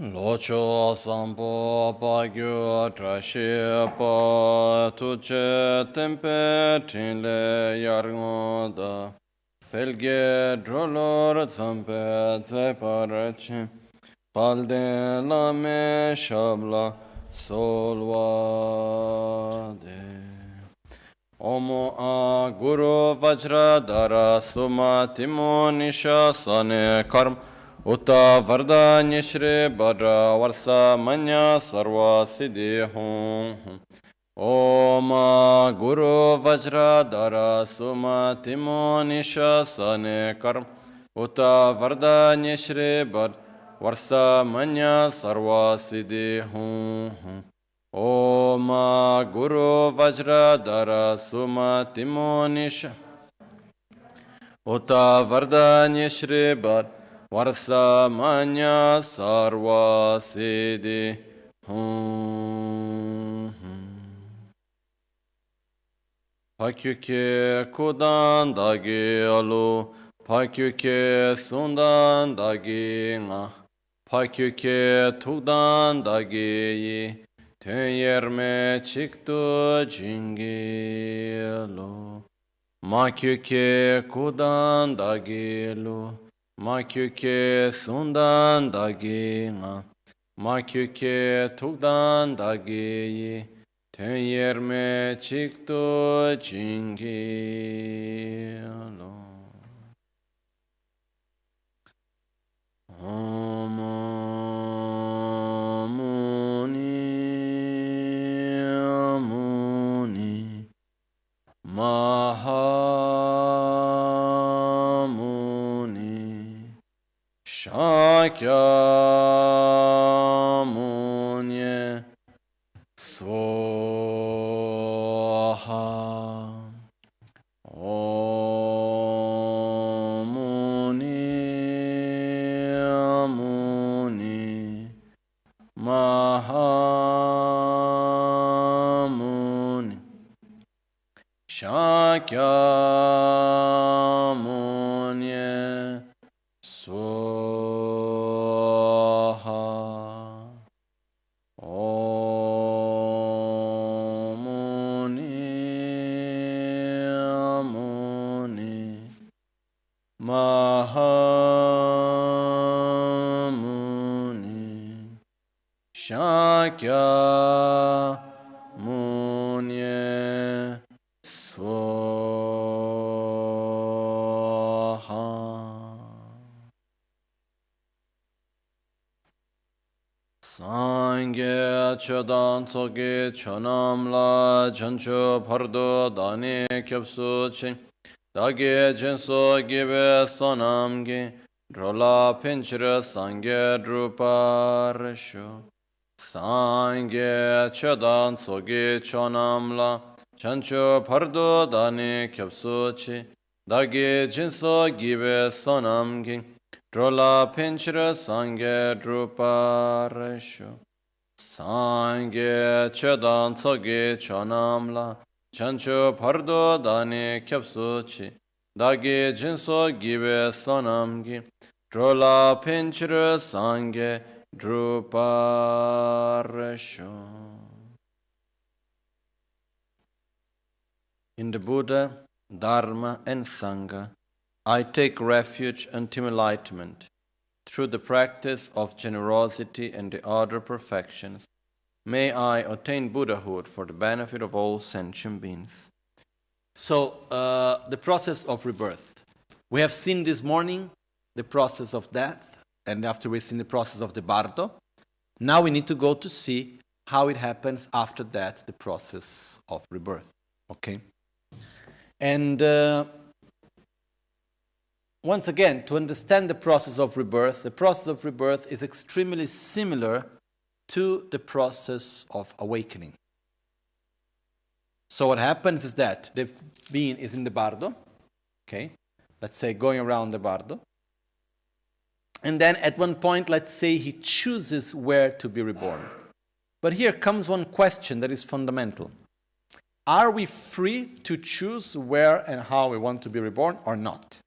Locho sampo pagyo trashi pa tuche tempe chinle yargoda pelge drolor zampe tse parachi palde lame shabla solvade Omo a guru vajra dara suma timo nisha sane karm Uta varda nishri bara varsa manya sarva siddhi hum Om Guru Vajra Dara Suma Timo Nisha Sane Karm Uta Varda Nishri Bar Varsa Manya Sarva Siddhi Hum Om Guru Vajra Dara Suma Timo Nisha Uta Varda Nishri Bar Varsa Manya Sarva Siddhi Hum Pakyuke kudan dagi alu, pakyuke sundan dagi nga, pakyuke tukdan dagi yi, töyerme çıktı jingi alu. Makyuke kudan dagi alu, makyuke sundan dagi nga, makyuke tukdan dagi yi, Töyerme çıktı çingilo. Muni Mahamuni Shakyamuni Swaha Om Muni Mahamuni Shakyamuni Swaha Mahamuni Shakya Munye Swaha. Sangye Chodan Tsoge Chonamla Chancho Pardo Dani Kyapsu Ching Dage Jinso Gibe Sonamgi Drola Pinchira Sangye Druparisho Sangye Chodan Tsoge Chonamla Chancho Pardo Dani Kyapsu Chi Dage Jinso Gibe Sonamgi Drola Pinchira Sangye Druparisho Sangye Chodan Tsoge Chonamla Chancho Pardo Dani Kyapsuchi Dagi Jinso Gibe Sonamgi Drola Pinchira Sangye Druparisho. In the Buddha, Dharma and Sangha, I take refuge until enlightenment. Through the practice of generosity and the other perfections, may I attain Buddhahood for the benefit of all sentient beings. So, the process of rebirth. We have seen this morning the process of death, and after we've seen the process of the bardo, now we need to go to see how it happens after that, the process of rebirth. Okay? And once again, to understand the process of rebirth, the process of rebirth is extremely similar to the process of awakening. So what happens is that the being is in the bardo, okay, let's say going around the bardo, and then at one point, let's say he chooses where to be reborn. But here comes one question that is fundamental. Are we free to choose where and how we want to be reborn or not?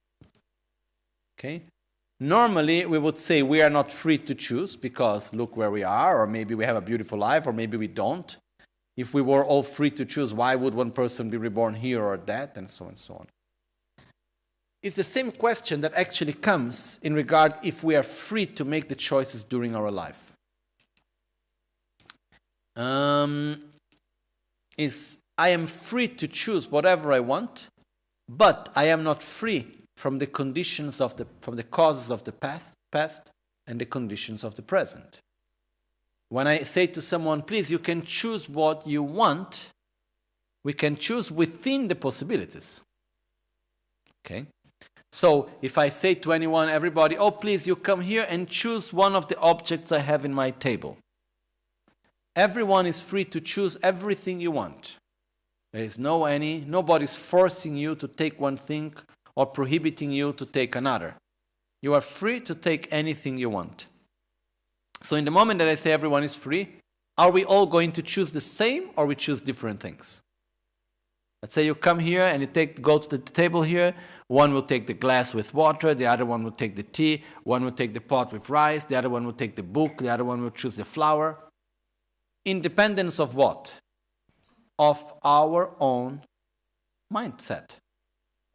Okay? Normally, we would say we are not free to choose because look where we are, or maybe we have a beautiful life, or maybe we don't. If we were all free to choose, why would one person be reborn here or that, and so on and so on. It's the same question that actually comes in regard if we are free to make the choices during our life. I am free to choose whatever I want, but I am not free from the conditions from the causes of the past and the conditions of the present. When I say to someone, please, you can choose what you want, we can choose within the possibilities. Okay? So if I say to anyone, everybody, oh, please, you come here and choose one of the objects I have in my table. Everyone is free to choose everything you want. There is nobody's forcing you to take one thing or prohibiting you to take another. You are free to take anything you want. So in the moment that I say everyone is free, are we all going to choose the same or we choose different things? Let's say you come here and you go to the table here. One will take the glass with water, the other one will take the tea, one will take the pot with rice, the other one will take the book, the other one will choose the flower. Independence of what? Of our own mindset,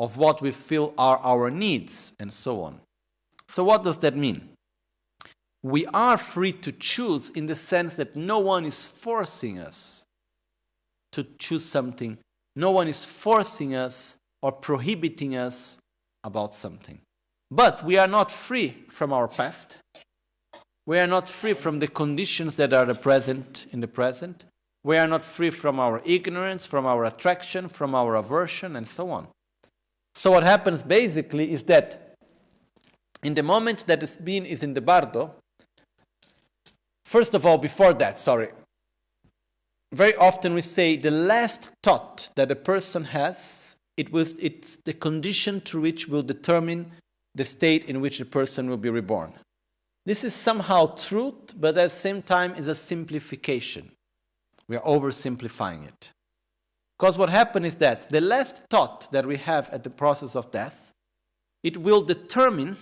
of what we feel are our needs, and so on. So what does that mean? We are free to choose in the sense that no one is forcing us to choose something. No one is forcing us or prohibiting us about something. But we are not free from our past. We are not free from the conditions that are present in the present. We are not free from our ignorance, from our attraction, from our aversion, and so on. So what happens basically is that in the moment that the being is in the bardo, first of all, before that, very often we say the last thought that a person has, it's the condition through which will determine the state in which a person will be reborn. This is somehow truth, but at the same time is a simplification. We are oversimplifying it. Because what happens is that the last thought that we have at the process of death, it will determine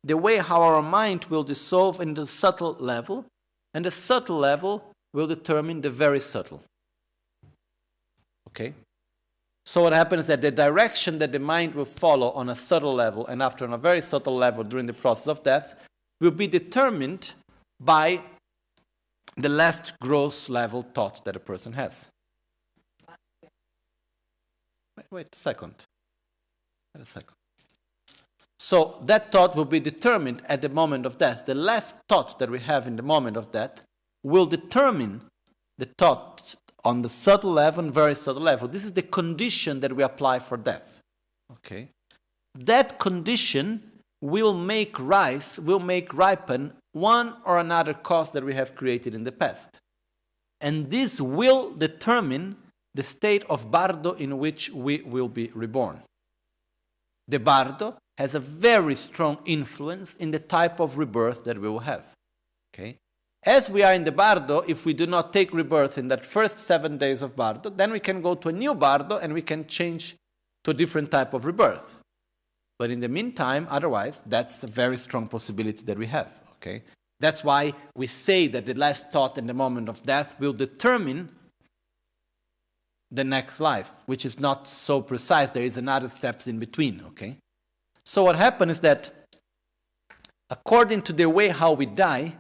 the way how our mind will dissolve in the subtle level, and the subtle level will determine the very subtle. Okay? So what happens is that the direction that the mind will follow on a subtle level and after on a very subtle level during the process of death will be determined by the last gross level thought that a person has. Wait a second. So that thought will be determined at the moment of death. The last thought that we have in the moment of death will determine the thought on the subtle level and very subtle level. This is the condition that we apply for death. Okay? That condition will make ripen one or another cause that we have created in the past. And this will determine the state of bardo in which we will be reborn. The bardo has a very strong influence in the type of rebirth that we will have. Okay? As we are in the bardo, if we do not take rebirth in that first 7 days of bardo, then we can go to a new bardo and we can change to a different type of rebirth. But in the meantime, otherwise, that's a very strong possibility that we have. Okay? That's why we say that the last thought in the moment of death will determine the next life, which is not so precise. There is another steps in between. Okay? So what happens is that according to the way how we die,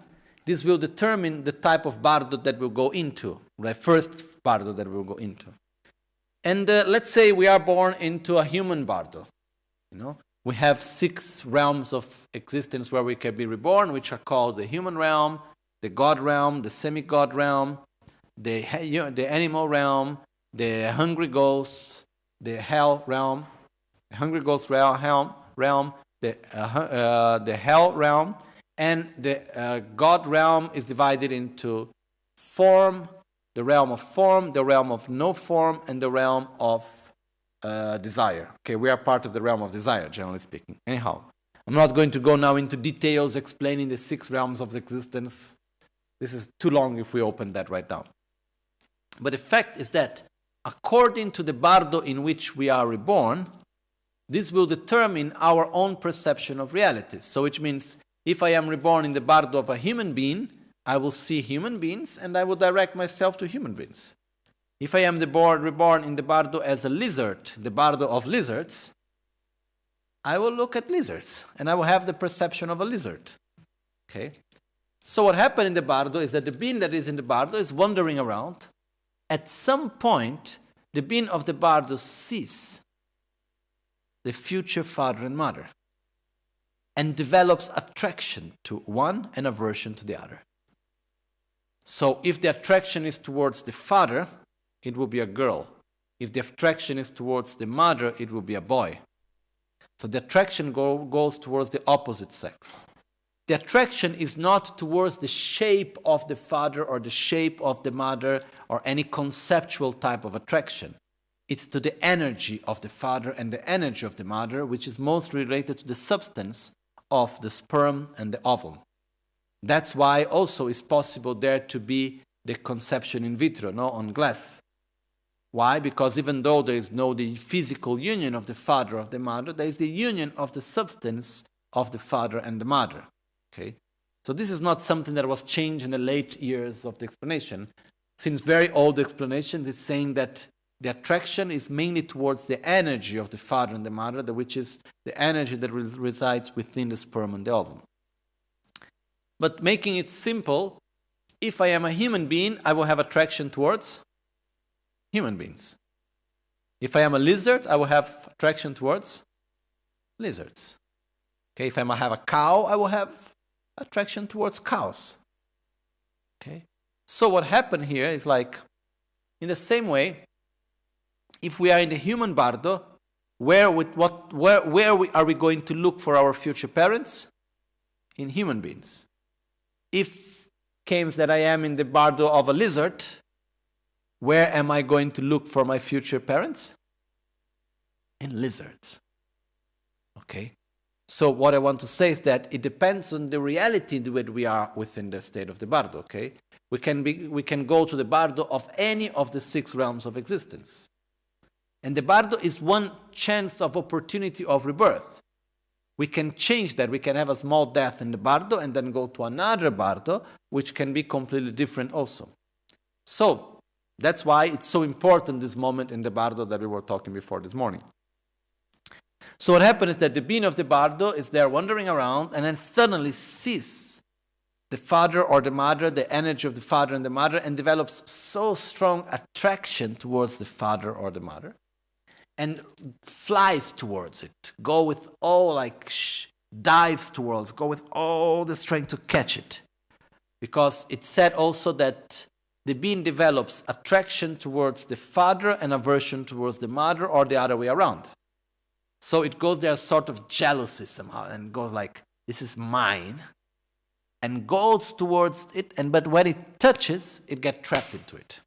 this will determine the type of bardo that we'll go into, the first bardo that we'll go into. And let's say we are born into a human bardo. We have 6 realms of existence where we can be reborn, which are called the human realm, the God realm, the semi-God realm, the animal realm, the hungry ghosts, the hell realm, the hungry ghost realm, the hell realm, and the God realm is divided into form, the realm of form, the realm of no form, and the realm of desire. Okay, we are part of the realm of desire, generally speaking. Anyhow, I'm not going to go now into details explaining the 6 realms of existence. This is too long if we open that right now. But the fact is that according to the bardo in which we are reborn, this will determine our own perception of reality. So which means, if I am reborn in the bardo of a human being, I will see human beings and I will direct myself to human beings. If I am reborn in the bardo as a lizard, the bardo of lizards, I will look at lizards and I will have the perception of a lizard. Okay? So what happened in the bardo is that the being that is in the bardo is wandering around. At some point, the being of the bardo sees the future father and mother and develops attraction to one and aversion to the other. So if the attraction is towards the father, it will be a girl. If the attraction is towards the mother, it will be a boy. So the attraction goes towards the opposite sex. The attraction is not towards the shape of the father or the shape of the mother or any conceptual type of attraction. It's to the energy of the father and the energy of the mother, which is most related to the substance of the sperm and the ovum. That's why also it's possible there to be the conception in vitro, on glass. Why? Because even though there is no the physical union of the father or the mother, there is the union of the substance of the father and the mother. Okay? So this is not something that was changed in the late years of the explanation. Since very old explanations, it's saying that the attraction is mainly towards the energy of the father and the mother, which is the energy that resides within the sperm and the ovum. But making it simple, if I am a human being, I will have attraction towards human beings. If I am a lizard, I will have attraction towards lizards. Okay, if I have a cow, I will have attraction towards cows. Okay, so what happened here is like, in the same way, if we are in the human bardo, where are we going to look for our future parents? In human beings. If comes that I am in the bardo of a lizard, where am I going to look for my future parents? In lizards. Okay? So what I want to say is that it depends on the reality that we are within the state of the bardo. Okay? We can go to the bardo of any of the 6 realms of existence. And the bardo is one chance of opportunity of rebirth. We can change that. We can have a small death in the bardo and then go to another bardo, which can be completely different also. So, that's why it's so important, this moment in the bardo that we were talking before this morning. So what happens is that the being of the bardo is there wandering around and then suddenly sees the father or the mother, the energy of the father and the mother, and develops so strong attraction towards the father or the mother, and flies towards it, dives towards, go with all the strength to catch it. Because it said also that the being develops attraction towards the father and aversion towards the mother, or the other way around. So it goes there sort of jealousy somehow, and goes like, this is mine, and goes towards it, but when it touches, it gets trapped into it.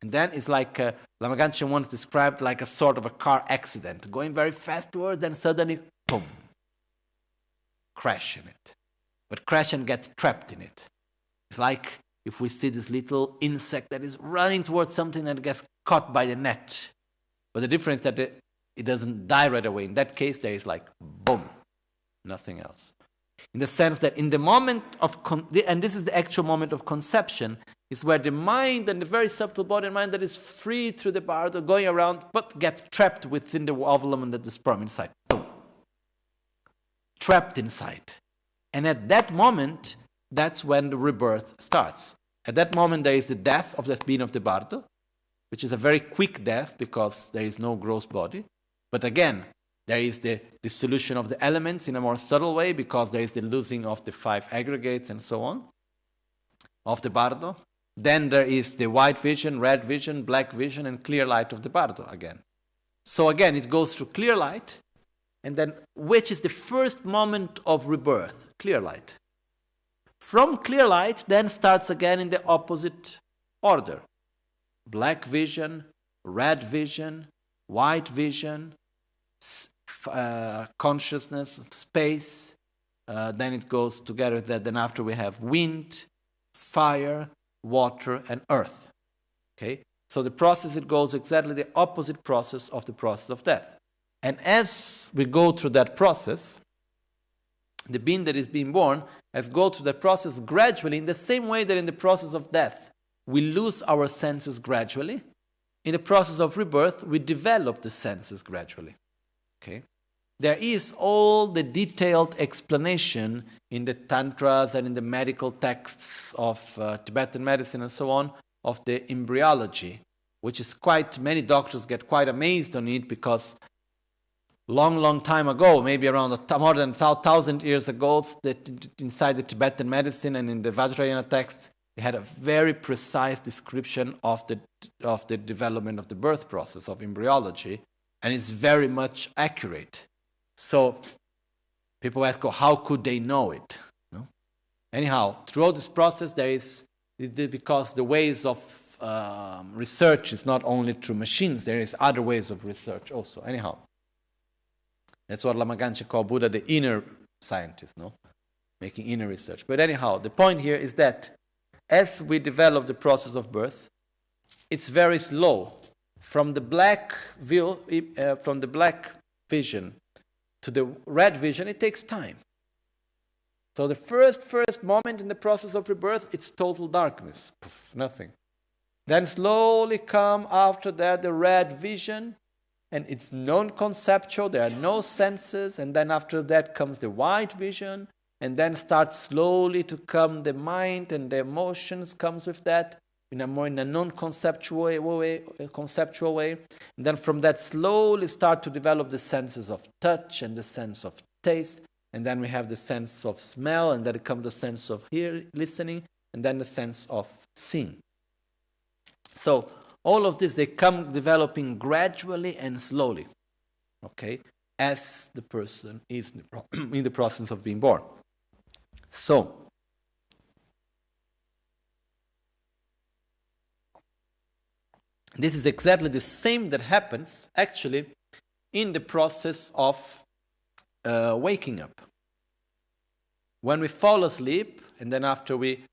And then it's like, Lama Ganchen once described like a sort of a car accident, going very fast towards, then suddenly, boom, crash in it. But crash and get trapped in it. It's like if we see this little insect that is running towards something and gets caught by the net. But the difference is that it doesn't die right away. In that case, there is like, boom, nothing else. In the sense that in the moment of, and this is the actual moment of conception, is where the mind and the very subtle body and mind that is free through the bardo, going around, but gets trapped within the ovulum and the sperm inside. Boom. Trapped inside. And at that moment, that's when the rebirth starts. At that moment, there is the death of the being of the bardo, which is a very quick death because there is no gross body. But again, there is the dissolution of the elements in a more subtle way because there is the losing of the 5 aggregates and so on of the bardo. Then there is the white vision, red vision, black vision, and clear light of the bardo again. So again, it goes through clear light, and then which is the first moment of rebirth? Clear light. From clear light, then starts again in the opposite order. Black vision, red vision, white vision, consciousness of space. Then it goes together with that. Then after we have wind, fire, water, and earth. Okay? So the process, it goes exactly the opposite process of the process of death. And as we go through that process, the being that is being born has go through that process gradually, in the same way that in the process of death, we lose our senses gradually. In the process of rebirth, we develop the senses gradually. Okay? There is all the detailed explanation in the tantras and in the medical texts of Tibetan medicine and so on, of the embryology, which is many doctors get quite amazed on it, because long time ago, maybe around more than 1,000 years ago, inside the Tibetan medicine and in the Vajrayana texts, they had a very precise description of the development of the birth process of embryology, and it's very much accurate. So people ask, how could they know it? No? Anyhow, throughout this process, because the ways of research is not only through machines, there is other ways of research also. Anyhow, that's what Lama called Buddha the inner scientist, no? Making inner research. But anyhow, the point here is that as we develop the process of birth, it's very slow. From the black vision to the red vision, it takes time. So the first moment in the process of rebirth, it's total darkness, nothing. Then slowly come after that the red vision, and it's non-conceptual, there are no senses, and then after that comes the white vision, and then starts slowly to come the mind and the emotions comes with that, in a non-conceptual way. And then from that slowly start to develop the senses of touch and the sense of taste, and then we have the sense of smell, and then comes the sense of listening, and then the sense of seeing. So all of this, they come developing gradually and slowly, okay, as the person is in the process of being born. So, this is exactly the same that happens, actually, in the process of waking up. When we fall asleep, and then after we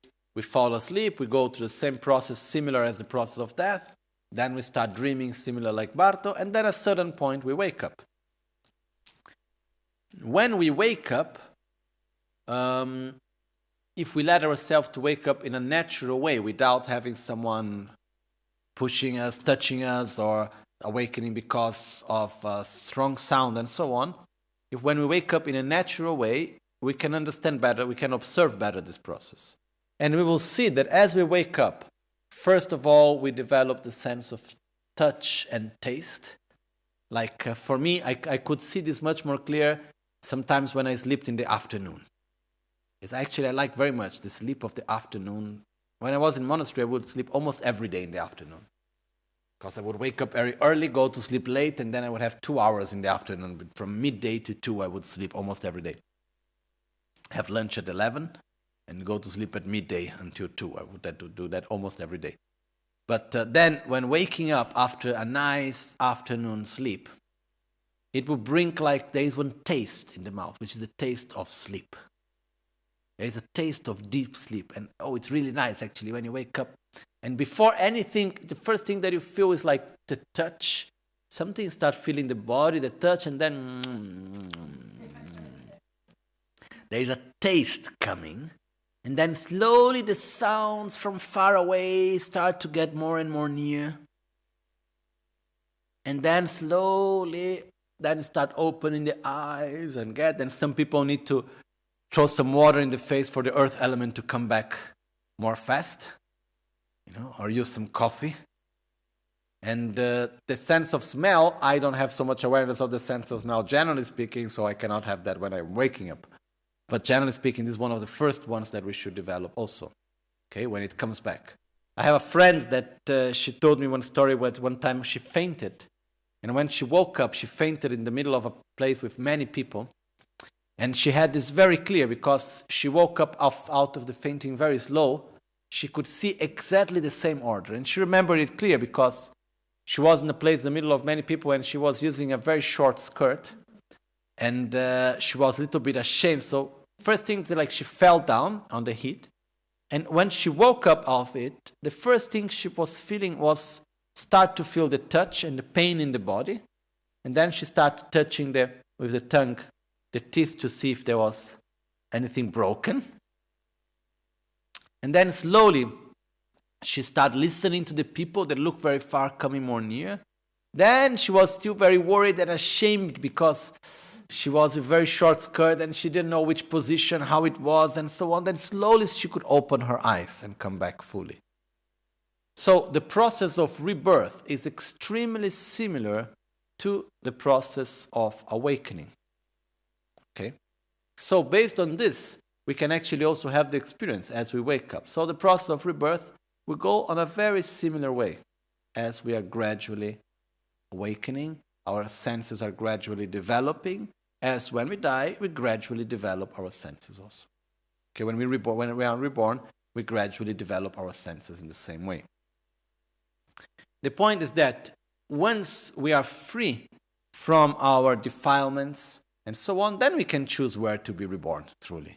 fall asleep, we go through the same process similar as the process of death. Then we start dreaming similar like bardo, and then at a certain point we wake up. When we wake up, if we let ourselves to wake up in a natural way without having someone pushing us, touching us, or awakening because of a strong sound and so on, when we wake up in a natural way, we can understand better, we can observe better this process. And we will see that as we wake up, first of all, we develop the sense of touch and taste. Like for me, I could see this much more clear sometimes when I slept in the afternoon. It's actually, I like very much the sleep of the afternoon. When I was in monastery, I would sleep almost every day in the afternoon. Because I would wake up very early, go to sleep late, and then I would have 2 hours in the afternoon. But from midday to 2, I would sleep almost every day. Have lunch at 11, and go to sleep at midday until 2. I would do that almost every day. But then, when waking up after a nice afternoon sleep, it will bring there is one taste in the mouth, which is the taste of sleep. There is a taste of deep sleep. And it's really nice actually when you wake up. And before anything, the first thing that you feel is like the touch. Something starts feeling the body, the touch, and then there is a taste coming. And then slowly the sounds from far away start to get more and more near. And then slowly, then start opening the eyes then some people need to throw some water in the face for the earth element to come back more fast, or use some coffee. And the sense of smell, I don't have so much awareness of the sense of smell, generally speaking, so I cannot have that when I'm waking up. But generally speaking, this is one of the first ones that we should develop also, okay, when it comes back. I have a friend that she told me one story where one time she fainted. And when she woke up, she fainted in the middle of a place with many people. And she had this very clear because she woke up out of the fainting very slow. She could see exactly the same order. And she remembered it clear because she was in a place in the middle of many people and she was using a very short skirt. And she was a little bit ashamed. So first thing, she fell down on the heat. And when she woke up of it, the first thing she was feeling was start to feel the touch and the pain in the body. And then she started touching with the tongue the teeth to see if there was anything broken. And then slowly she started listening to the people that looked very far coming more near. Then she was still very worried and ashamed because she was a very short skirt and she didn't know which position, how it was, and so on. Then slowly she could open her eyes and come back fully. So the process of rebirth is extremely similar to the process of awakening. Okay? So based on this, we can actually also have the experience as we wake up. So the process of rebirth will go on a very similar way as we are gradually awakening, our senses are gradually developing. As when we die, we gradually develop our senses also. Okay, when we are reborn, we gradually develop our senses in the same way. The point is that once we are free from our defilements and so on, then we can choose where to be reborn, truly.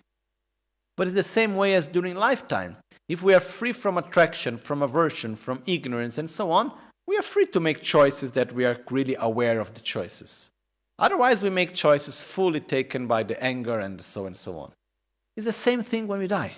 But it's the same way as during lifetime. If we are free from attraction, from aversion, from ignorance, and so on, we are free to make choices that we are really aware of the choices. Otherwise, we make choices fully taken by the anger and so on. It's the same thing when we die.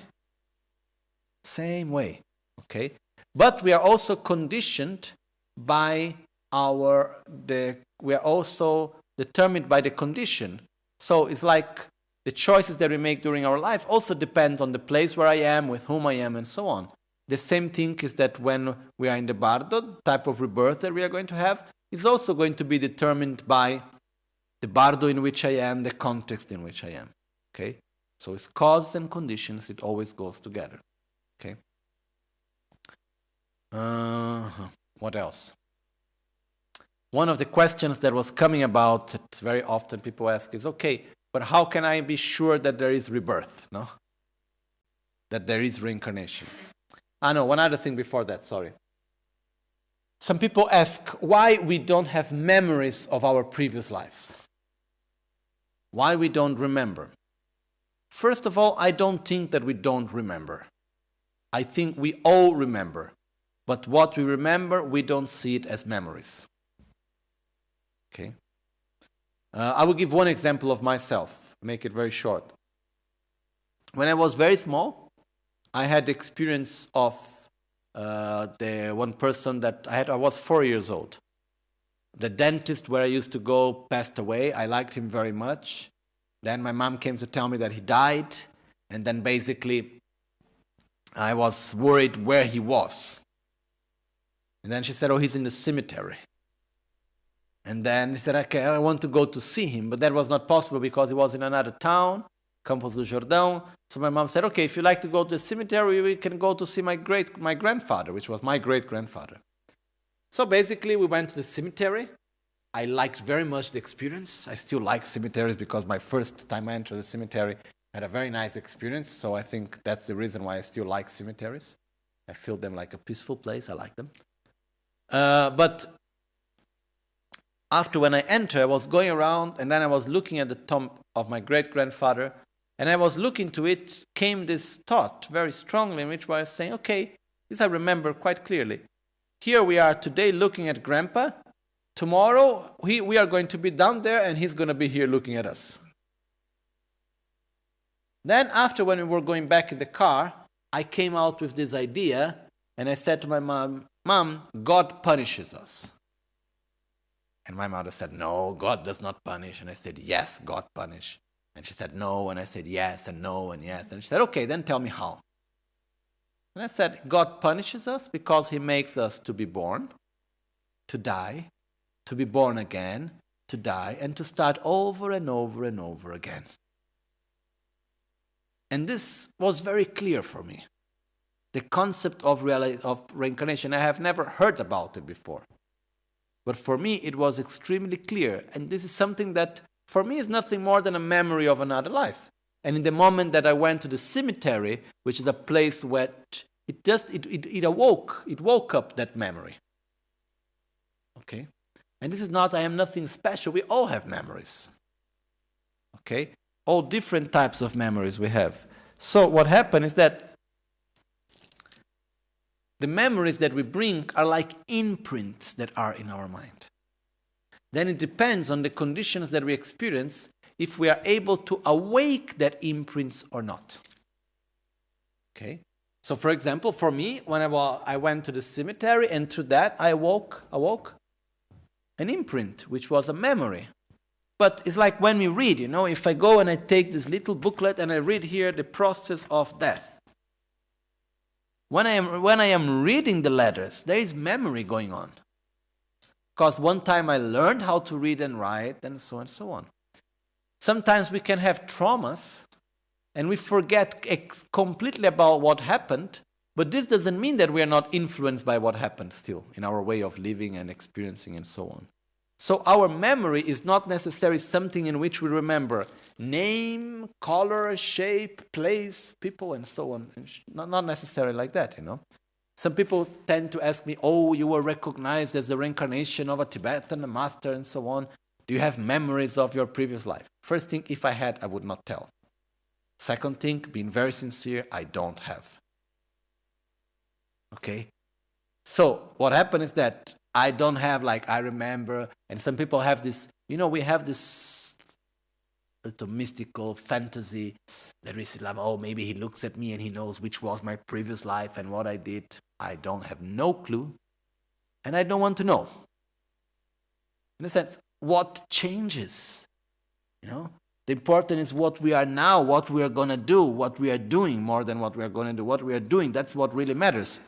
Same way, okay? But we are also conditioned by we are also determined by the condition. So it's like the choices that we make during our life also depend on the place where I am, with whom I am, and so on. The same thing is that when we are in the bardo, type of rebirth that we are going to have is also going to be determined by the bardo in which I am, the context in which I am. Okay? So it's causes and conditions, it always goes together. Okay? What else? One of the questions that was coming about, that very often people ask is, okay, but how can I be sure that there is rebirth? No? That there is reincarnation? No, one other thing before that, sorry. Some people ask why we don't have memories of our previous lives. Why we don't remember. First of all, I don't think that we don't remember. I think we all remember. But what we remember, we don't see it as memories. Okay? I will give one example of myself, make it very short. When I was very small, I had the experience of the one person that I was 4 years old. The dentist where I used to go passed away. I liked him very much. Then my mom came to tell me that he died. And then basically I was worried where he was. And then she said, oh, he's in the cemetery. And then he said, okay, I want to go to see him. But that was not possible because he was in another town, Campos do Jordão. So my mom said, okay, if you like to go to the cemetery, we can go to see my grandfather, which was my great-grandfather. So basically, we went to the cemetery. I liked very much the experience. I still like cemeteries because my first time I entered the cemetery, I had a very nice experience. So I think that's the reason why I still like cemeteries. I feel them like a peaceful place. I like them. But after when I entered, I was going around and then I was looking at the tomb of my great-grandfather. And I was looking to it, came this thought very strongly, in which I was saying, okay, this I remember quite clearly. Here we are today looking at Grandpa. Tomorrow we are going to be down there and he's going to be here looking at us. Then after when we were going back in the car, I came out with this idea and I said to my mom, Mom, God punishes us. And my mother said, no, God does not punish. And I said, yes, God punishes. And she said, no. And I said, yes, and no, and yes. And she said, okay, then tell me how. And I said, God punishes us because he makes us to be born, to die, to be born again, to die, and to start over and over and over again. And this was very clear for me. The concept of reincarnation, I have never heard about it before. But for me, it was extremely clear. And this is something that, for me, is nothing more than a memory of another life. And in the moment that I went to the cemetery, which is a place where it woke up that memory. Okay? And this is not, I am nothing special. We all have memories. Okay? All different types of memories we have. So what happened is that the memories that we bring are like imprints that are in our mind. then it depends on the conditions that we experience if we are able to awake that imprints or not. Okay? So for example, for me, when I went to the cemetery, and through that I awoke an imprint, which was a memory. But it's like when we read, if I go and I take this little booklet and I read here the process of death. When I am reading the letters, there is memory going on. Because one time I learned how to read and write, and so on and so on. Sometimes we can have traumas, and we forget completely about what happened, but this doesn't mean that we are not influenced by what happened still, in our way of living and experiencing and so on. So our memory is not necessarily something in which we remember name, color, shape, place, people, and so on. Not necessarily like that, Some people tend to ask me, you were recognized as the reincarnation of a Tibetan master and so on. Do you have memories of your previous life? First thing, if I had, I would not tell. Second thing, being very sincere, I don't have. Okay? So what happened is that I don't have, I remember, and some people have this, we have this little mystical fantasy that we say, maybe he looks at me and he knows which was my previous life and what I did. I don't have no clue, and I don't want to know. In a sense, what changes? The important is what we are now, what we are going to do, what we are doing more than what we are going to do. What we are doing, that's what really matters.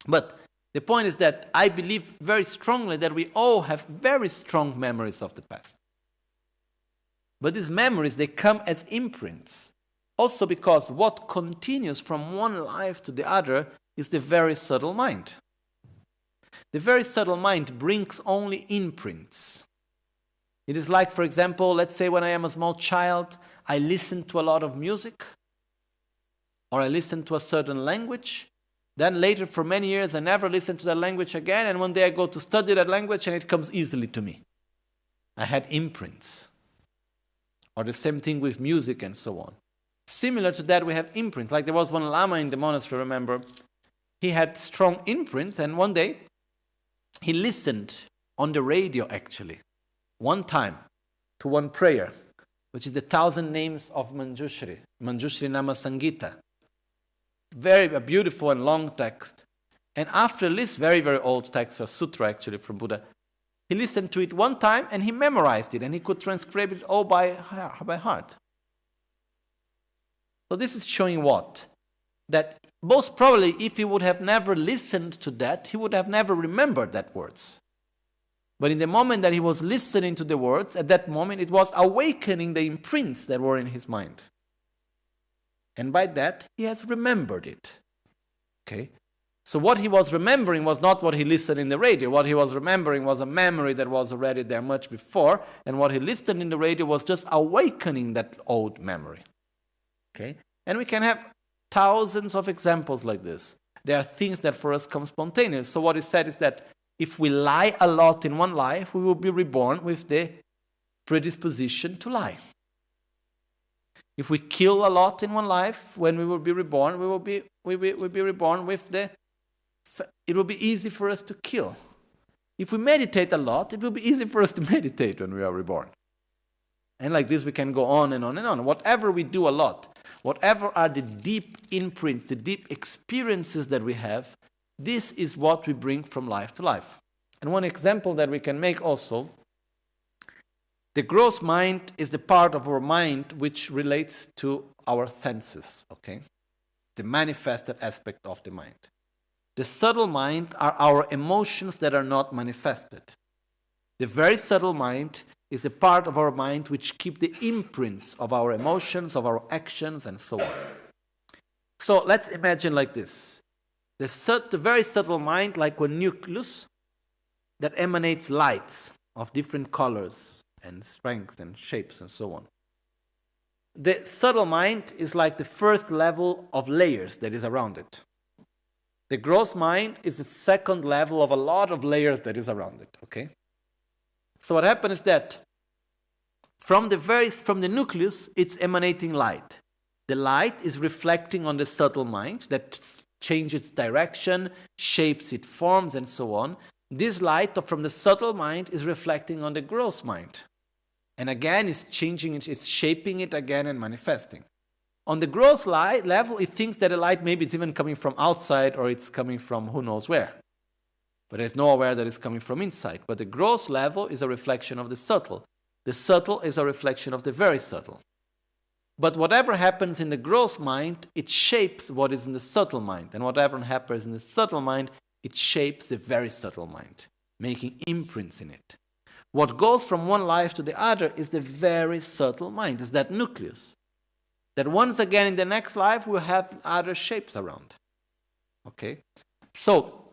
But the point is that I believe very strongly that we all have very strong memories of the past. But these memories, they come as imprints. Also because what continues from one life to the other is the very subtle mind. The very subtle mind brings only imprints. It is like, for example, let's say when I am a small child, I listen to a lot of music, or I listen to a certain language. Then later, for many years, I never listen to that language again, and one day I go to study that language and it comes easily to me. I had imprints. Or the same thing with music and so on. Similar to that, we have imprints. Like there was one Lama in the monastery, remember? He had strong imprints, and one day he listened on the radio, actually, one time, to one prayer, which is the 1,000 names of Manjushri Nama Sangita. A beautiful and long text. And after this very, very old text, a sutra actually from Buddha, he listened to it one time and he memorized it and he could transcribe it all by heart. So this is showing what? That most probably if he would have never listened to that, he would have never remembered that words. But in the moment that he was listening to the words, at that moment it was awakening the imprints that were in his mind. And by that, he has remembered it. Okay? So what he was remembering was not what he listened in the radio. What he was remembering was a memory that was already there much before. And what he listened in the radio was just awakening that old memory. Okay? And we can have thousands of examples like this. There are things that for us come spontaneous. So what is said is that if we lie a lot in one life, we will be reborn with the predisposition to lie. If we kill a lot in one life, when we will be reborn, we'll be reborn with it will be easy for us to kill. If we meditate a lot, it will be easy for us to meditate when we are reborn. And like this we can go on and on and on. Whatever we do a lot, whatever are the deep imprints, the deep experiences that we have, this is what we bring from life to life. And one example that we can make also, the gross mind is the part of our mind which relates to our senses, okay? The manifested aspect of the mind. The subtle mind are our emotions that are not manifested. The very subtle mind is the part of our mind which keep the imprints of our emotions, of our actions, and so on. So let's imagine like this. The very subtle mind, like a nucleus that emanates lights of different colors and strengths and shapes and so on. The subtle mind is like the first level of layers that is around it. The gross mind is the second level of a lot of layers that is around it, okay? So what happens is that from the nucleus, it's emanating light. The light is reflecting on the subtle mind that changes its direction, shapes its forms, and so on. this light from the subtle mind is reflecting on the gross mind. And again, it's changing it, it's shaping it again and manifesting. On the gross light level, it thinks that the light maybe it's even coming from outside or it's coming from who knows where. But there's no aware that it's coming from inside. But the gross level is a reflection of the subtle. The subtle is a reflection of the very subtle. But whatever happens in the gross mind, it shapes what is in the subtle mind. And whatever happens in the subtle mind, it shapes the very subtle mind, making imprints in it. What goes from one life to the other is the very subtle mind, is that nucleus. That once again in the next life we'll have other shapes around. Okay? So,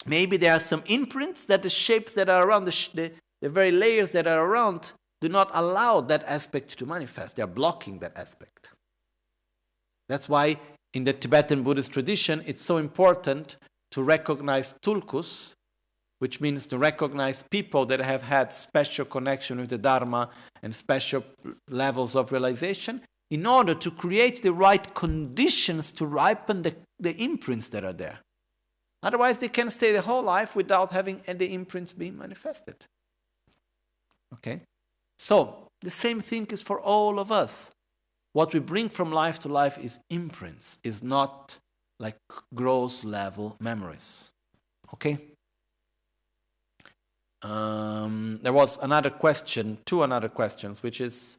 maybe there are some imprints that the shapes that are around, the very layers that are around, do not allow that aspect to manifest. They are blocking that aspect. That's why in the Tibetan Buddhist tradition it's so important to recognize tulkus, which means to recognize people that have had special connection with the Dharma and special levels of realization in order to create the right conditions to ripen the imprints that are there. Otherwise, they can stay the whole life without having any imprints being manifested. Okay? So, the same thing is for all of us. What we bring from life to life is imprints, is not like gross level memories. Okay? There was another question, two other questions, which is,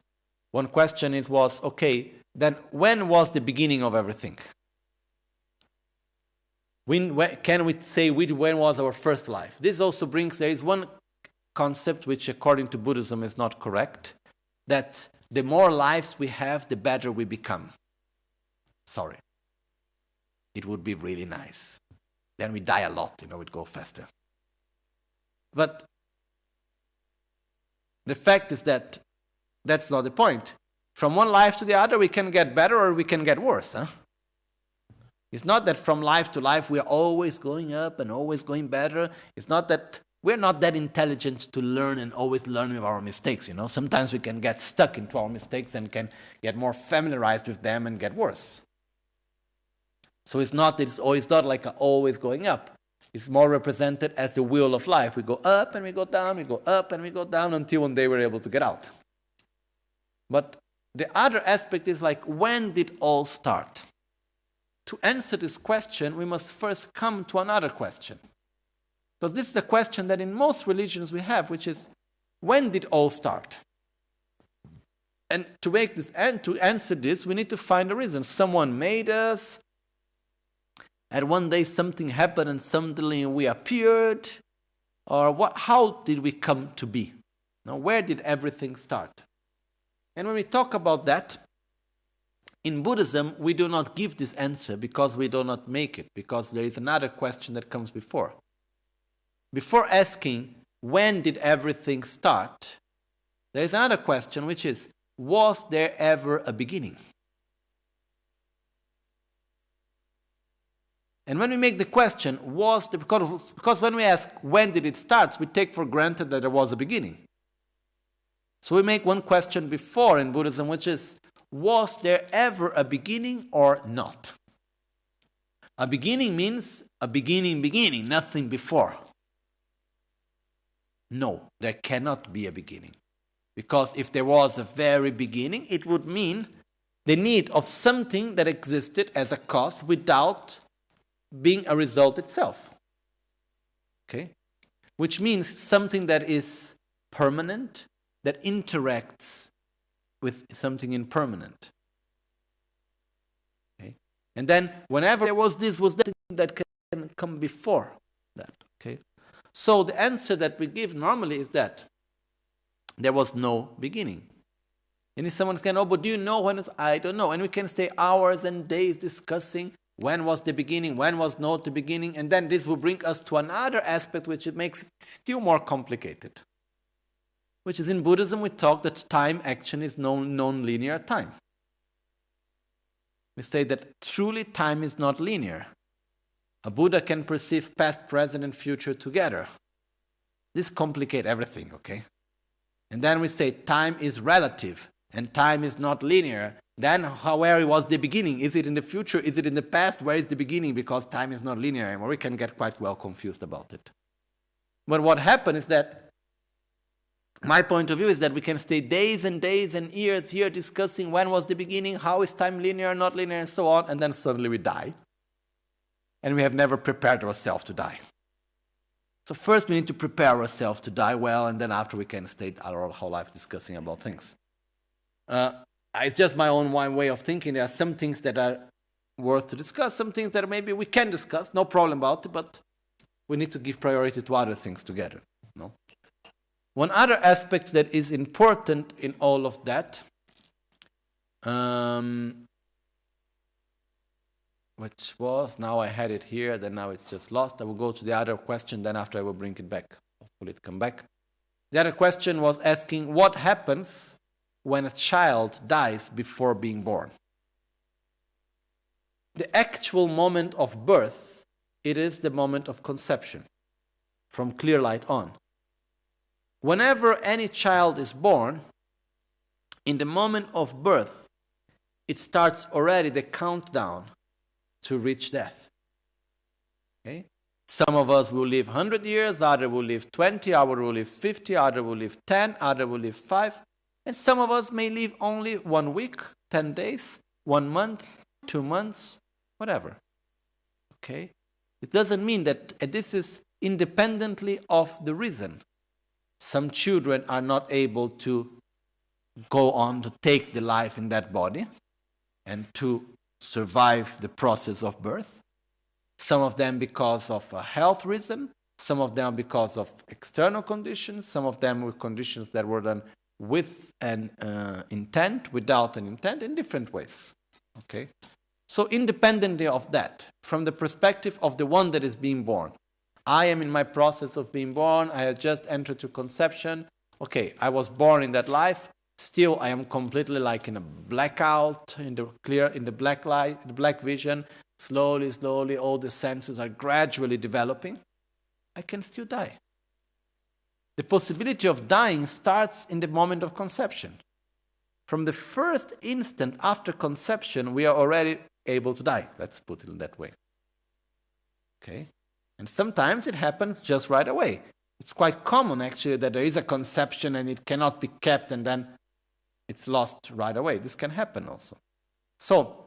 one question was, okay, then when was the beginning of everything? When can we say when was our first life? This also brings, there is one concept which according to Buddhism is not correct, that the more lives we have, the better we become. Sorry. It would be really nice. Then we die a lot, we'd go faster. But the fact is that that's not the point. From one life to the other, we can get better or we can get worse. Huh? It's not that from life to life we are always going up and always going better. It's not that we're not that intelligent to learn and always learn with our mistakes. Sometimes we can get stuck into our mistakes and can get more familiarized with them and get worse. So it's not like always going up. It's more represented as the wheel of life. We go up and we go down, we go up and we go down until one day we're able to get out. But the other aspect is like, when did all start? To answer this question, we must first come to another question. Because this is a question that in most religions we have, which is, when did all start? And to make this and to answer this, we need to find a reason. Someone made us, and one day something happened and suddenly we appeared, or how did we come to be? Now, where did everything start? And when we talk about that, in Buddhism, we do not give this answer because we do not make it, because there is another question that comes before. Before asking, when did everything start, there is another question, which is, was there ever a beginning? And when we make the question, because when we ask, when did it start, we take for granted that there was a beginning. So we make one question before in Buddhism, which is, was there ever a beginning or not? A beginning means a beginning, nothing before. No, there cannot be a beginning. Because if there was a very beginning, it would mean the need of something that existed as a cause without being a result itself. Okay? Which means something that is permanent, that interacts with something impermanent. Okay? And then whenever there was this, was that that can come before that. Okay? So the answer that we give normally is that there was no beginning. And if someone can, but do you know when it's? I don't know. And we can stay hours and days discussing when was the beginning, when was not the beginning, and then this will bring us to another aspect which it makes it still more complicated. Which is in Buddhism we talk that time action is non-linear time. We say that truly time is not linear. A Buddha can perceive past, present, and future together. This complicates everything, okay? And then we say time is relative, and time is not linear. Then where was the beginning? Is it in the future? Is it in the past? Where is the beginning? Because time is not linear, and we can get quite well confused about it. But what happened is that my point of view is that we can stay days and days and years here discussing when was the beginning, how is time linear, not linear, and so on, and then suddenly we die. And we have never prepared ourselves to die. So first we need to prepare ourselves to die well, and then after we can stay our whole life discussing about things. It's just my own way of thinking. There are some things that are worth to discuss, some things that maybe we can discuss, no problem about it, but we need to give priority to other things together. No? One other aspect that is important in all of that, which was, now I had it here, then now it's just lost. I will go to the other question, then after I will bring it back. Hopefully it come back. The other question was asking what happens when a child dies before being born. The actual moment of birth, it is the moment of conception, from clear light on. Whenever any child is born, in the moment of birth, it starts already the countdown to reach death. Okay? Some of us will live 100 years, others will live 20, others will live 50, others will live 10, others will live 5. And some of us may live only 1 week, 10 days, 1 month, 2 months, whatever. Okay? It doesn't mean that this is independently of the reason. Some children are not able to go on to take the life in that body and to survive the process of birth. Some of them because of a health reason, some of them because of external conditions, some of them with conditions that were done with an intent, without an intent, in different ways. Okay? So independently of that, from the perspective of the one that is being born, I am in my process of being born, I had just entered to conception, okay, I was born in that life, still I am completely like in a blackout, in the black light, the black vision, slowly, all the senses are gradually developing, I can still die. The possibility of dying starts in the moment of conception. From the first instant after conception, we are already able to die. Let's put it in that way. Okay? And sometimes it happens just right away. It's quite common, actually, that there is a conception and it cannot be kept and then it's lost right away. This can happen also. So,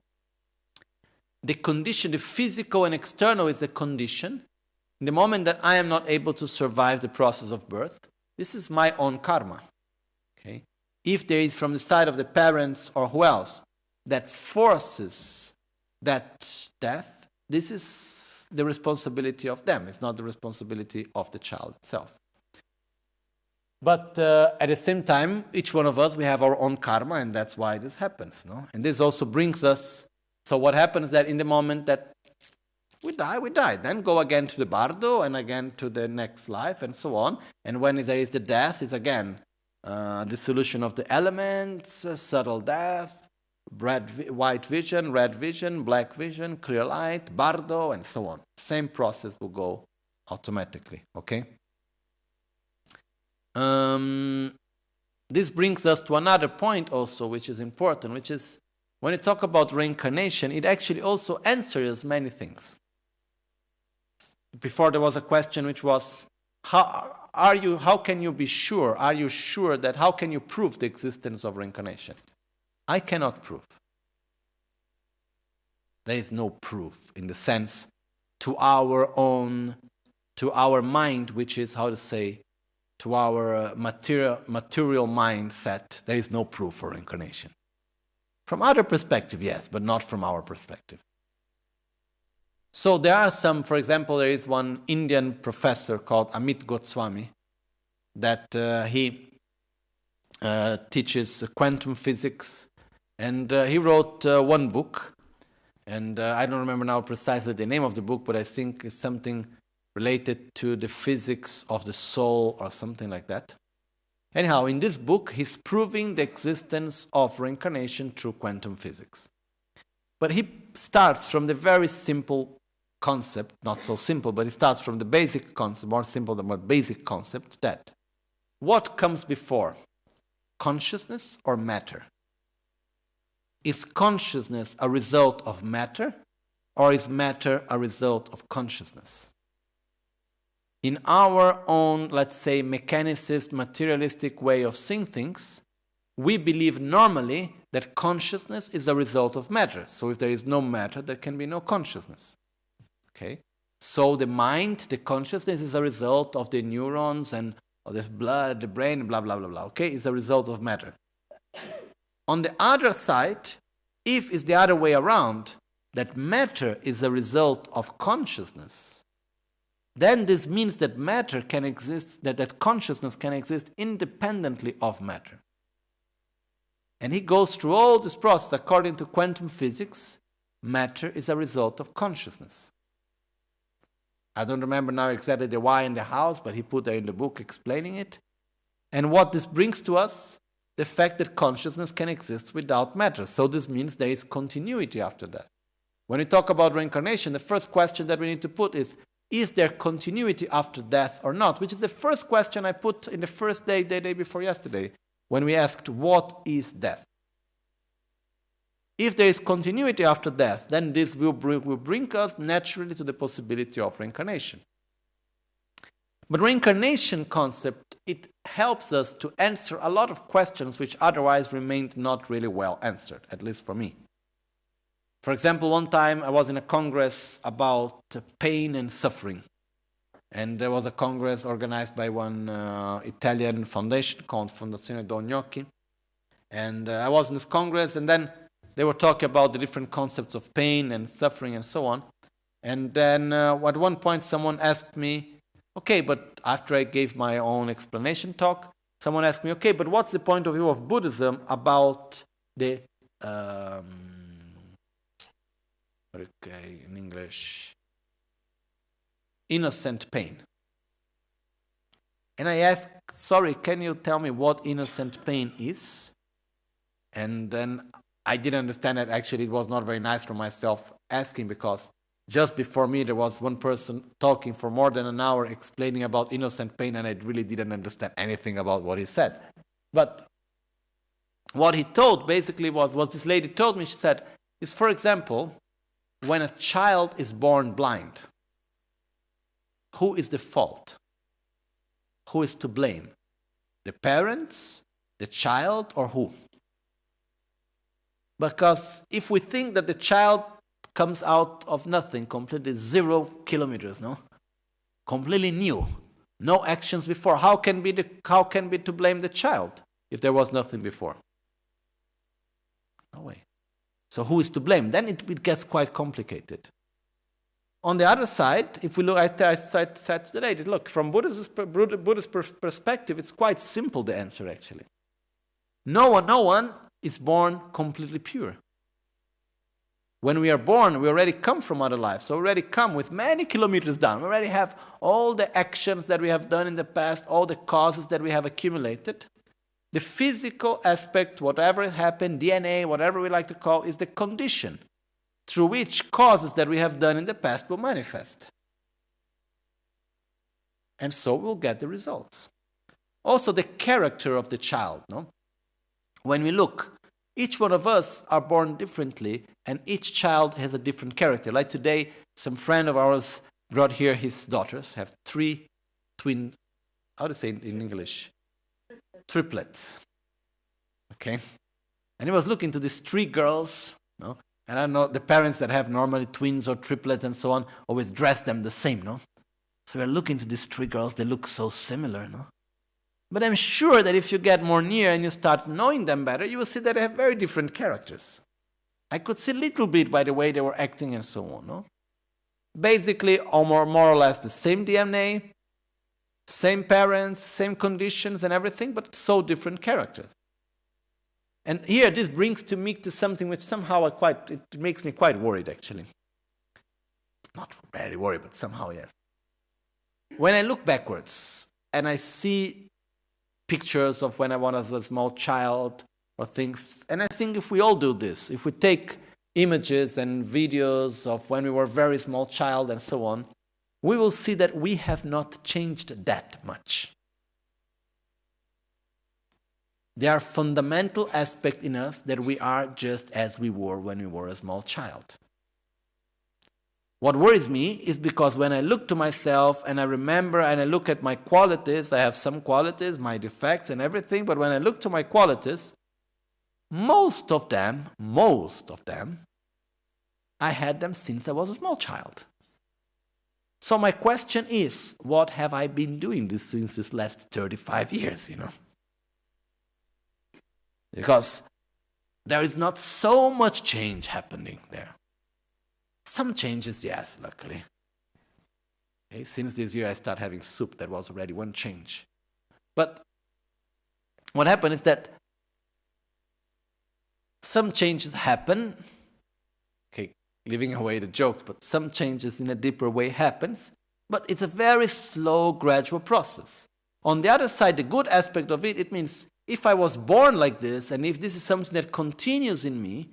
the condition, the physical and external is the condition. In the moment that I am not able to survive the process of birth, this is my own karma. Okay? If there is from the side of the parents or who else that forces that death, this is the responsibility of them. It's not the responsibility of the child itself. But at the same time, each one of us, we have our own karma, and that's why this happens. No? And this also brings us, so what happens is that in the moment that we die. Then go again to the bardo and again to the next life and so on. And when there is the death, it's again dissolution of the elements, subtle death, white vision, red vision, black vision, clear light, bardo, and so on. Same process will go automatically, okay? This brings us to another point also, which is important, which is when you talk about reincarnation, it actually also answers many things. Before there was a question which was, how can you be sure? Are you sure that, how can you prove the existence of reincarnation? I cannot prove. There is no proof in the sense to our mind, which is, how to say, to our material mindset, there is no proof for reincarnation. From other perspective, yes, but not from our perspective. So there are some, for example, there is one Indian professor called Amit Goswami that he teaches quantum physics, and he wrote one book, and I don't remember now precisely the name of the book, but I think it's something related to the physics of the soul or something like that. Anyhow, in this book, he's proving the existence of reincarnation through quantum physics. But he starts from the very simple concept, not so simple, but he starts from the basic concept, more simple than more basic concept, that what comes before? Consciousness or matter? Is consciousness a result of matter, or is matter a result of consciousness? in our own, let's say, mechanicist, materialistic way of seeing things, we believe normally that consciousness is a result of matter. So if there is no matter, there can be no consciousness. Okay? So the mind, the consciousness is a result of the neurons and of the blood, the brain, blah, blah, blah, blah. Okay? It's a result of matter. On the other side, if it's the other way around, that matter is a result of consciousness, then this means that matter can exist, that consciousness can exist independently of matter. And he goes through all this process. According to quantum physics, matter is a result of consciousness. I don't remember now exactly the why and the hows, but he put there in the book explaining it. And what this brings to us, the fact that consciousness can exist without matter. So this means there is continuity after that. When we talk about reincarnation, the first question that we need to put is there continuity after death or not? Which is the first question I put in the first day, the day before yesterday, when we asked, what is death? If there is continuity after death, then this will bring us naturally to the possibility of reincarnation. But reincarnation concept, it helps us to answer a lot of questions which otherwise remained not really well answered, at least for me. For example, one time I was in a congress about pain and suffering. And there was a congress organized by one Italian foundation called Fondazione Do Gnocchi. And I was in this congress, and then they were talking about the different concepts of pain and suffering and so on. And then at one point someone asked me, okay, but after I gave my own explanation talk, someone asked me, okay, but what's the point of view of Buddhism about the, in English, innocent pain? And I asked, sorry, can you tell me what innocent pain is? And then I didn't understand that. Actually, it was not very nice for myself asking, because just before me there was one person talking for more than an hour explaining about innocent pain, and I really didn't understand anything about what he said. But what he told basically was this lady told me, she said, is, for example, when a child is born blind, who is the fault? Who is to blame? The parents, the child, or who? Because if we think that the child comes out of nothing, completely 0 kilometers, no? Completely new, no actions before, how can be to blame the child if there was nothing before? No way. So who is to blame? Then it gets quite complicated. On the other side, if we look, I said to the lady, look, from Buddhist perspective, it's quite simple, the answer actually. No one is born completely pure. When we are born, we already come from other lives. So we already come with many kilometers down. We already have all the actions that we have done in the past, all the causes that we have accumulated. The physical aspect, whatever happened, DNA, whatever we like to call, is the condition through which causes that we have done in the past will manifest. And so we'll get the results. Also the character of the child, no? When we look, each one of us are born differently, and each child has a different character. Like today, some friend of ours brought here his daughters, have 3 twin, how to say it in English? Triplets. Okay? And he was looking to these 3 girls, no? And I know the parents that have normally twins or triplets and so on always dress them the same, no? So we're looking to these 3 girls, they look so similar, no? But I'm sure that if you get more near and you start knowing them better, you will see that they have very different characters. I could see a little bit by the way they were acting and so on, no? Basically, more or less the same DNA, same parents, same conditions and everything, but so different characters. And here, this brings me to something which somehow it makes me quite worried, actually. Not very worried, but somehow, yes. When I look backwards and I see pictures of when I was a small child or things, and I think if we all do this, if we take images and videos of when we were a very small child and so on, we will see that we have not changed that much. There are fundamental aspects in us that we are just as we were when we were a small child. What worries me is because when I look to myself and I remember and I look at my qualities, I have some qualities, my defects and everything, but when I look to my qualities, most of them, I had them since I was a small child. So my question is, what have I been doing since this last 35 years, Because there is not so much change happening there. Some changes, yes, luckily. Okay, since this year I started having soup, that was already one change. But what happened is that some changes happen, okay, leaving away the jokes, but some changes in a deeper way happens, but it's a very slow, gradual process. On the other side, the good aspect of it means if I was born like this, and if this is something that continues in me,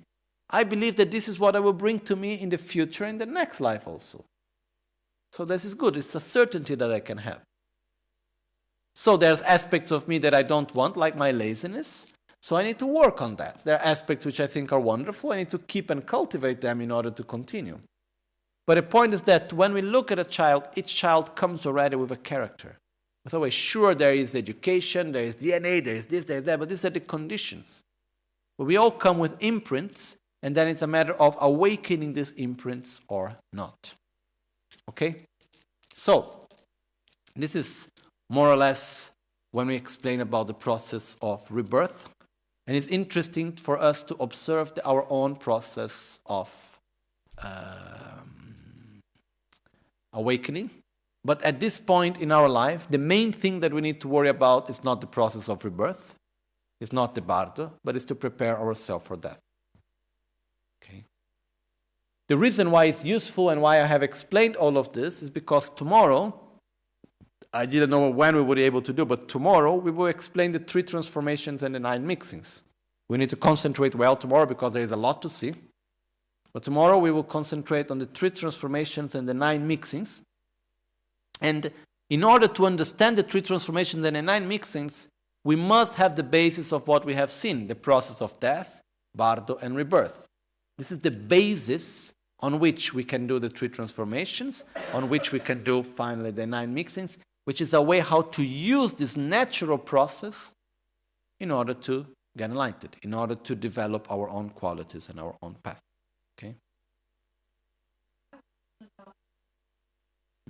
I believe that this is what I will bring to me in the future, in the next life also. So this is good. It's a certainty that I can have. So there's aspects of me that I don't want, like my laziness. So I need to work on that. There are aspects which I think are wonderful. I need to keep and cultivate them in order to continue. But the point is that when we look at a child, each child comes already with a character. So we're sure there is education, there is DNA, there is this, there is that, but these are the conditions. But we all come with imprints, and then it's a matter of awakening these imprints or not. Okay? So, this is more or less when we explain about the process of rebirth. And it's interesting for us to observe our own process of awakening. But at this point in our life, the main thing that we need to worry about is not the process of rebirth, it's not the bardo, but it's to prepare ourselves for death. Okay. The reason why it's useful and why I have explained all of this is because tomorrow, I didn't know when we would be able to do, but tomorrow we will explain the 3 transformations and the 9 mixings. We need to concentrate well tomorrow because there is a lot to see. But tomorrow we will concentrate on the 3 transformations and the 9 mixings. And in order to understand the 3 transformations and the 9 mixings, we must have the basis of what we have seen, the process of death, bardo, and rebirth. This is the basis on which we can do the 3 transformations, on which we can do finally the 9 mixings, which is a way how to use this natural process in order to get enlightened, in order to develop our own qualities and our own path. Okay?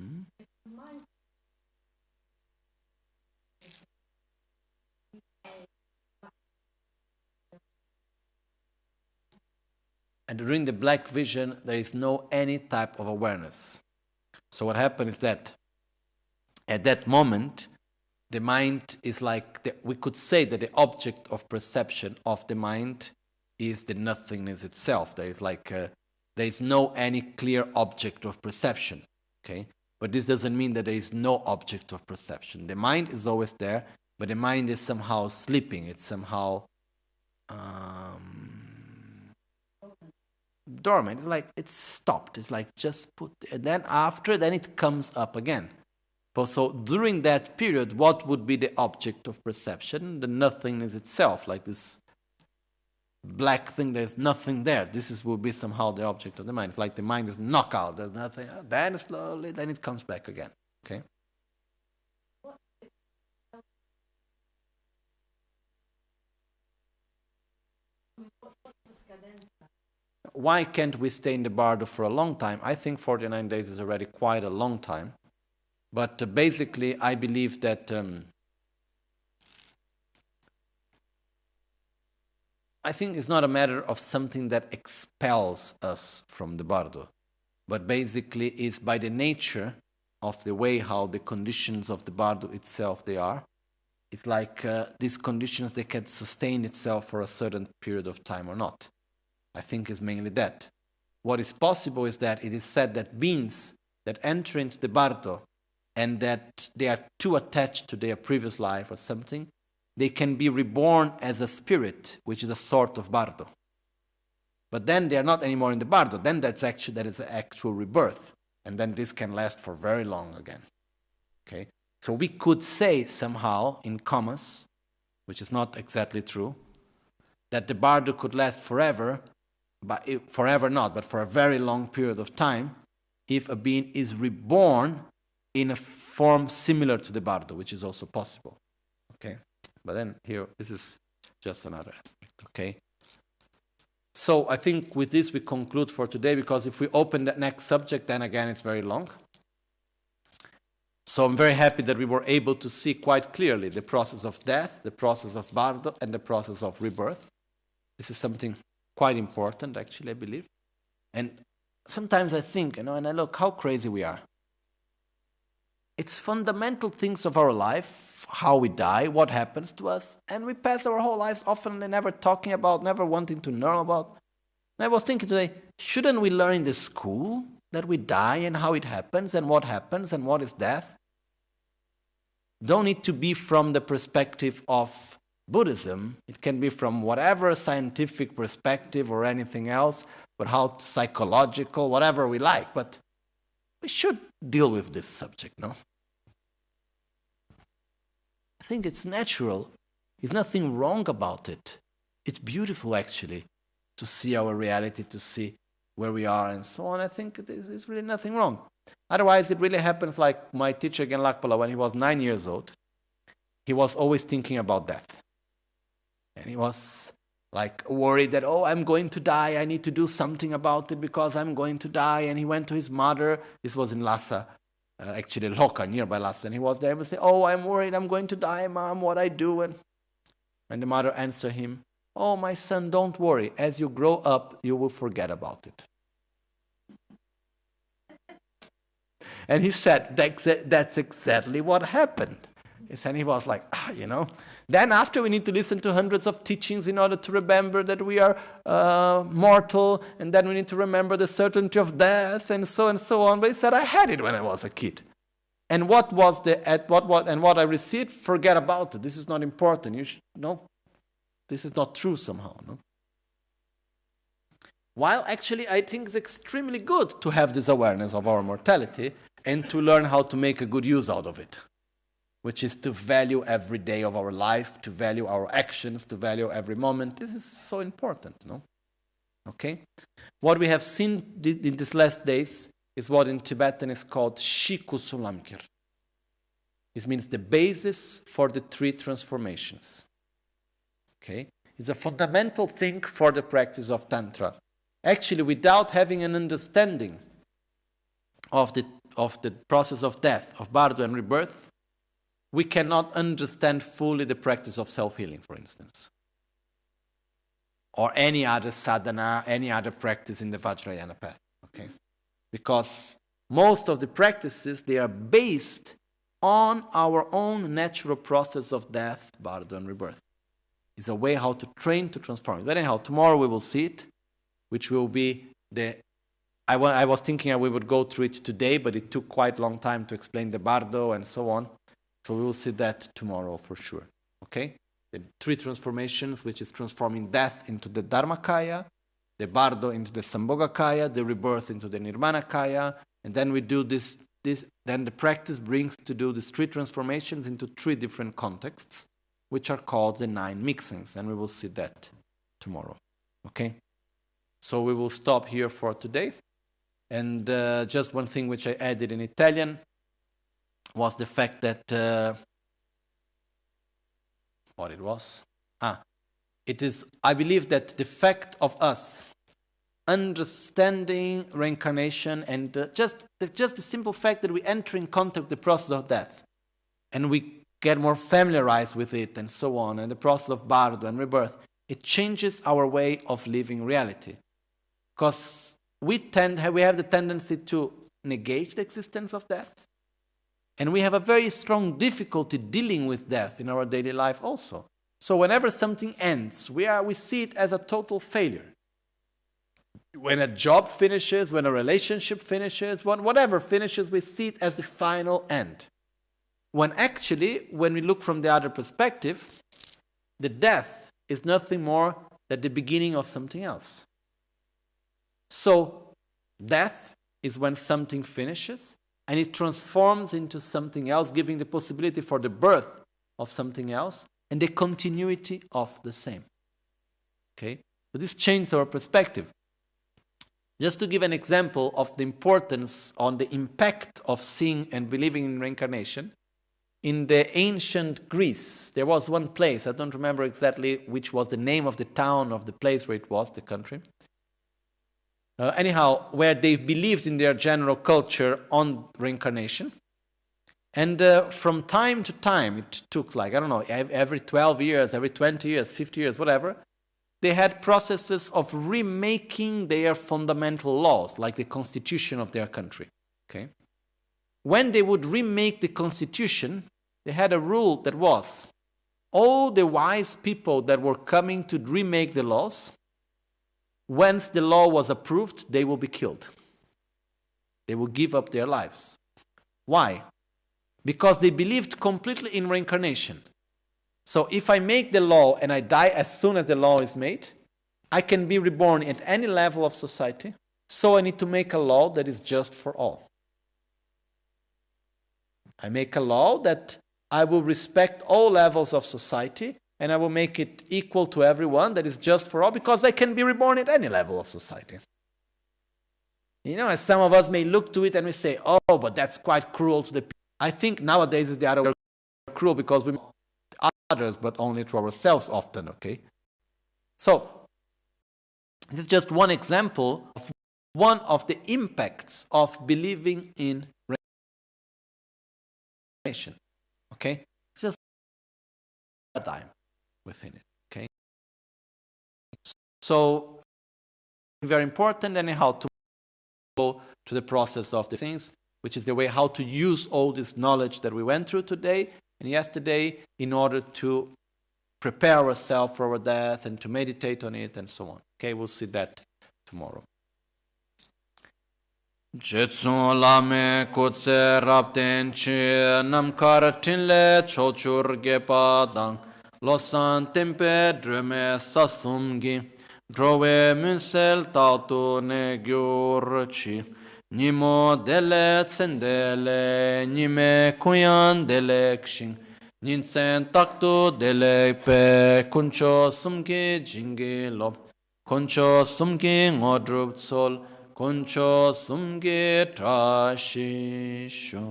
Mm-hmm. And during the black vision, there is no any type of awareness. So what happens is that at that moment, the mind is like, we could say that the object of perception of the mind is the nothingness itself. There is like, there is no any clear object of perception. Okay, but this doesn't mean that there is no object of perception. The mind is always there, but the mind is somehow sleeping. It's somehow dormant. It's like it's stopped. It's like just put, and then after, then it comes up again. So during that period, what would be the object of perception? The nothingness itself, like this black thing. There's nothing there. This will be somehow the object of the mind. It's like the mind is knocked out. There's nothing. Then slowly, then it comes back again. Okay. Why can't we stay in the bardo for a long time? I think 49 days is already quite a long time. But basically, I believe that I think it's not a matter of something that expels us from the bardo, but basically is by the nature of the way how the conditions of the bardo itself they are. It's like these conditions, they can sustain itself for a certain period of time or not. I think is mainly that. What is possible is that it is said that beings that enter into the bardo and that they are too attached to their previous life or something, they can be reborn as a spirit, which is a sort of bardo. But then they are not anymore in the bardo. Then that is an actual rebirth. And then this can last for very long again. Okay? So we could say somehow, in commas, which is not exactly true, that the bardo could last forever, but forever not, but for a very long period of time, if a being is reborn in a form similar to the bardo, which is also possible. Okay, but then here, this is just another aspect. Okay, so I think with this we conclude for today, because if we open that next subject, then again it's very long. So I'm very happy that we were able to see quite clearly the process of death, the process of bardo, and the process of rebirth. This is something quite important, actually, I believe. And sometimes I think, and I look how crazy we are. It's fundamental things of our life, how we die, what happens to us, and we pass our whole lives often never talking about, never wanting to know about. And I was thinking today, shouldn't we learn in the school that we die and how it happens and what is death? Don't need to be from the perspective of Buddhism. It can be from whatever scientific perspective or anything else, but how psychological, whatever we like. But we should deal with this subject, no? I think it's natural. There's nothing wrong about it. It's beautiful, actually, to see our reality, to see where we are and so on. I think there's really nothing wrong. Otherwise, it really happens like my teacher, again, Lakpala, when he was 9 years old, he was always thinking about death. And he was like worried that, oh, I'm going to die, I need to do something about it because I'm going to die. And he went to his mother, this was in Lhasa, actually Loka, nearby Lhasa, and he was there and would say, oh, I'm worried, I'm going to die, Mom, what I do? And the mother answered him, oh, my son, don't worry, as you grow up, you will forget about it. And he said, that's exactly what happened. And he was like, Then after we need to listen to hundreds of teachings in order to remember that we are mortal, and then we need to remember the certainty of death, and so on. But he said, I had it when I was a kid. And what I received, forget about it. This is not important. This is not true somehow. No? While actually I think it's extremely good to have this awareness of our mortality and to learn how to make a good use out of it, which is to value every day of our life, to value our actions, to value every moment. This is so important, no? Okay? What we have seen in these last days is what in Tibetan is called Shiku Sulamkir. This means the basis for the 3 transformations. Okay? It's a fundamental thing for the practice of Tantra. Actually, without having an understanding of the process of death, of bardo and rebirth, we cannot understand fully the practice of self-healing, for instance. Or any other sadhana, any other practice in the Vajrayana path. Okay? Because most of the practices, they are based on our own natural process of death, bardo and rebirth. It's a way how to train to transform it. But anyhow, tomorrow we will see it, which will be I was thinking we would go through it today, but it took quite a long time to explain the bardo and so on. So we will see that tomorrow for sure. Okay? The 3 transformations, which is transforming death into the Dharmakaya, the bardo into the Sambhogakaya, the rebirth into the Nirmanakaya, and then we do this. Then the practice brings to do these 3 transformations into 3 different contexts, which are called the 9 mixings, and we will see that tomorrow. Okay? So we will stop here for today. And just one thing which I added in Italian was the fact that what it was? It is, I believe that the fact of us understanding reincarnation and just the simple fact that we enter in contact with the process of death and we get more familiarized with it and so on, and the process of bardo and rebirth, it changes our way of living reality. Because we have the tendency to negate the existence of death, and we have a very strong difficulty dealing with death in our daily life also. So whenever something ends, we see it as a total failure. When a job finishes, when a relationship finishes, whatever finishes, we see it as the final end. When actually, when we look from the other perspective, the death is nothing more than the beginning of something else. So, death is when something finishes and it transforms into something else, giving the possibility for the birth of something else and the continuity of the same. Okay? So this changes our perspective. Just to give an example of the importance on the impact of seeing and believing in reincarnation, in the ancient Greece, there was one place, I don't remember exactly which was the name of the town of the place where it was, the country. Anyhow, where they believed in their general culture on reincarnation. And from time to time, it took like, I don't know, every 12 years, every 20 years, 50 years, whatever, they had processes of remaking their fundamental laws, like the constitution of their country. Okay? When they would remake the constitution, they had a rule that was, all the wise people that were coming to remake the laws, once the law was approved, they will be killed. They will give up their lives. Why? Because they believed completely in reincarnation. So if I make the law and I die as soon as the law is made, I can be reborn at any level of society. So I need to make a law that is just for all. I make a law that I will respect all levels of society and I will make it equal to everyone, that is just for all, because I can be reborn at any level of society. You know, as some of us may look to it and we say, oh, but that's quite cruel to the people. I think nowadays is the other way, cruel because we others, but only to ourselves often, okay? So, this is just one example of one of the impacts of believing in reincarnation, okay? It's just a paradigm within it, okay? So, very important anyhow to go to the process of the things, which is the way how to use all this knowledge that we went through today and yesterday in order to prepare ourselves for our death and to meditate on it and so on. Okay, we'll see that tomorrow. Jetsun lame kutse rapten chi nam karatin le chochur gepa dang losan tempe drume sasumgi drove munsel tautu ne gyurchi Nimo dele tsendele, nime kuyan dele kshin, ninsen taktu dele pe, kuncho sumki jingi lop, kuncho sumki ngodrup tsol, kuncho sumki trashisho.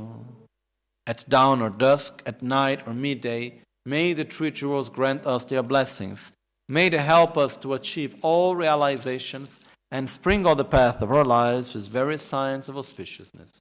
At dawn or dusk, at night or midday, may the three jewels grant us their blessings. May they help us to achieve all realizations and sprinkle the path of our lives with various signs of auspiciousness.